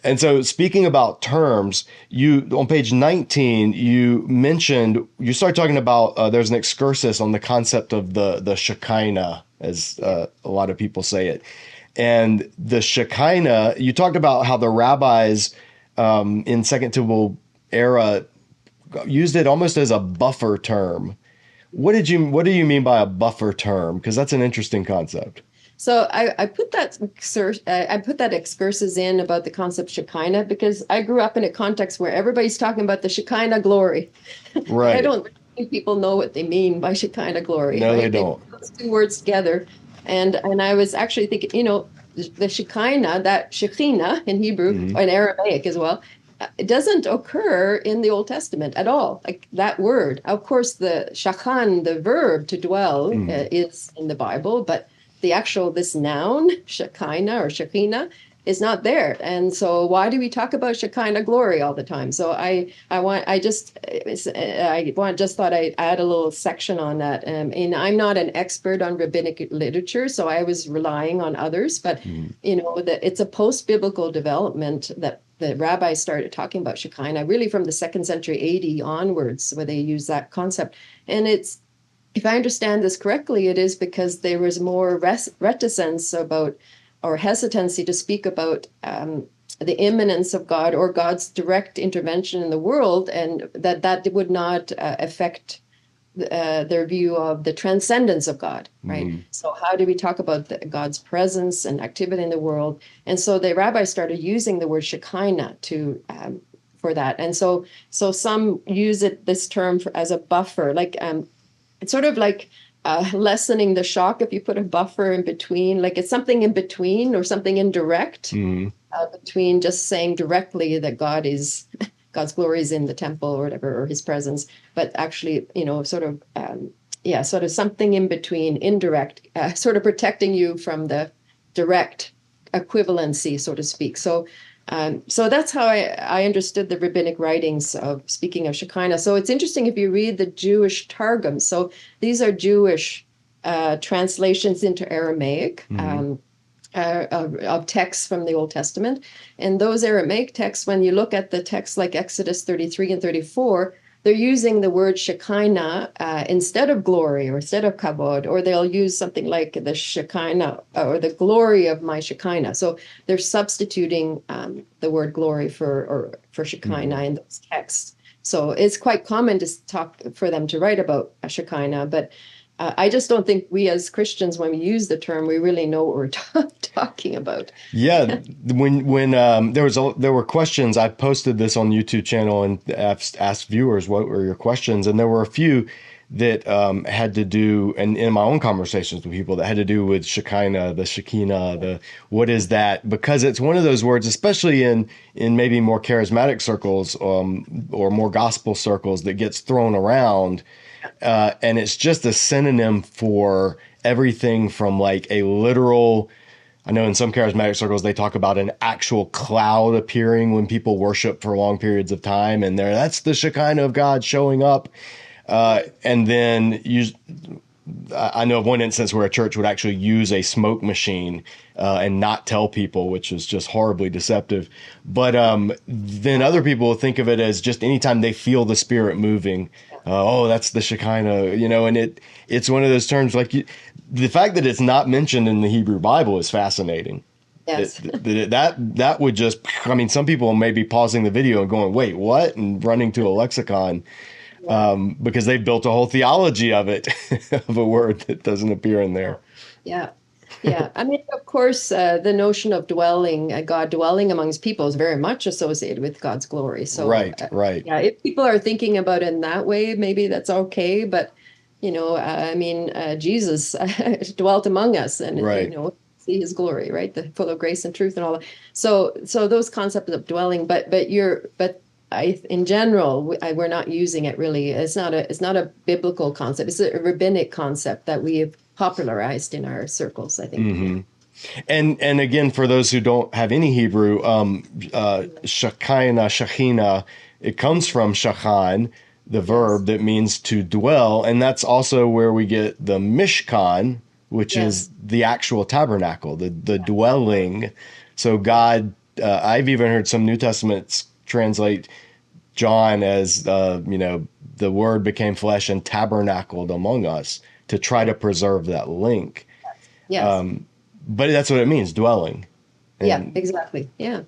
And so speaking about terms, you on page 19, you start talking about there's an excursus on the concept of the Shekinah, as a lot of people say it. And the Shekinah, you talked about how the rabbis in Second Temple era used it almost as a buffer term. What do you mean by a buffer term? Because that's an interesting concept. So I put I put that excursus in about the concept Shekinah because I grew up in a context where everybody's talking about the Shekinah glory. I Right. don't think people know what they mean by Shekinah glory, No, they right? They don't. put those two words together, and I was actually thinking, the Shekinah, that Shekhinah in Hebrew Hmm. or in Aramaic as well, it doesn't occur in the Old Testament at all. Like that word, of course, the shachan, the verb to dwell, Hmm. is in the Bible, but the actual this noun Shekinah or Shekinah is not there. And so why do we talk about Shekinah glory all the time? So just thought I'd add a little section on that. And I'm not an expert on rabbinic literature, so I was relying on others. But Hmm. that it's a post-biblical development that the rabbis started talking about Shekinah really from the second century AD onwards, where they use that concept. And it's if I understand this correctly, it is because there was more reticence about or hesitancy to speak about the immanence of God or God's direct intervention in the world, and that would not affect their view of the transcendence of God, right? Hmm. So, how do we talk about God's presence and activity in the world? And so the rabbis started using the word Shekinah to for that, and so some use this term as a buffer, like it's sort of like lessening the shock if you put a buffer in between, like it's something in between or something indirect Hmm. between just saying directly that God's glory is in the temple or whatever, or his presence, but actually, yeah, sort of something in between, indirect, sort of protecting you from the direct equivalency, so to speak. So that's how I understood the rabbinic writings of speaking of Shekinah. So it's interesting if you read the Jewish Targums. So these are Jewish translations into Aramaic. Hmm. Of texts from the Old Testament. And those Aramaic texts, when you look at the texts like Exodus 33 and 34, they're using the word Shekinah instead of glory or instead of kavod, or they'll use something like the Shekinah or the glory of my Shekinah. So they're substituting the word glory for Hmm. Shekinah in those texts. So it's quite common to talk for them to write about a Shekinah, but I just don't think we as Christians, when we use the term, we really know what we're talking about. Yeah, when there were questions. I posted this on YouTube channel and asked viewers what were your questions, and there were a few that had to do, and in my own conversations with people, that had to do with Shekinah, the Shekinah, the what is that? Because it's one of those words, especially in maybe more charismatic circles or more gospel circles, that gets thrown around, and it's just a synonym for everything from like a literal. I know in some charismatic circles they talk about an actual cloud appearing when people worship for long periods of time, and that's the Shekinah of God showing up. Right. And then I know of one instance where a church would actually use a smoke machine and not tell people, which is just horribly deceptive. But then other people will think of it as just anytime they feel the Spirit moving. Oh, that's the Shekinah, and it's one of those terms like the fact that it's not mentioned in the Hebrew Bible is fascinating. Yes. That would just, I mean, some people may be pausing the video and going, wait, what? And running to a lexicon Yeah. because they've built a whole theology of it, of a word that doesn't appear in Yeah. there. Yeah. Yeah. I mean, of course, the notion of dwelling, God dwelling amongst people is very much associated with God's glory. So, Right, right. yeah, if people are thinking about it in that way, maybe that's okay. But, I mean, Jesus dwelt among us and, Right. see his glory, right? The full of grace and truth and all that. So those concepts of dwelling, but in general, we're not using it really. It's not a biblical concept. It's a rabbinic concept that we have popularized in our circles, I think. Yeah. Hmm. And again, for those who don't have any Hebrew, Shekinah, Shekhinah, it comes from Shachan, the Yes. verb that means to dwell, and that's also where we get the Mishkan, which is Yes. the actual tabernacle, the dwelling. So God I've even heard some New Testaments translate John as, the word became flesh and tabernacled among us to try to preserve that link. Yes. But that's what it means, dwelling. Yeah, And exactly. Yeah.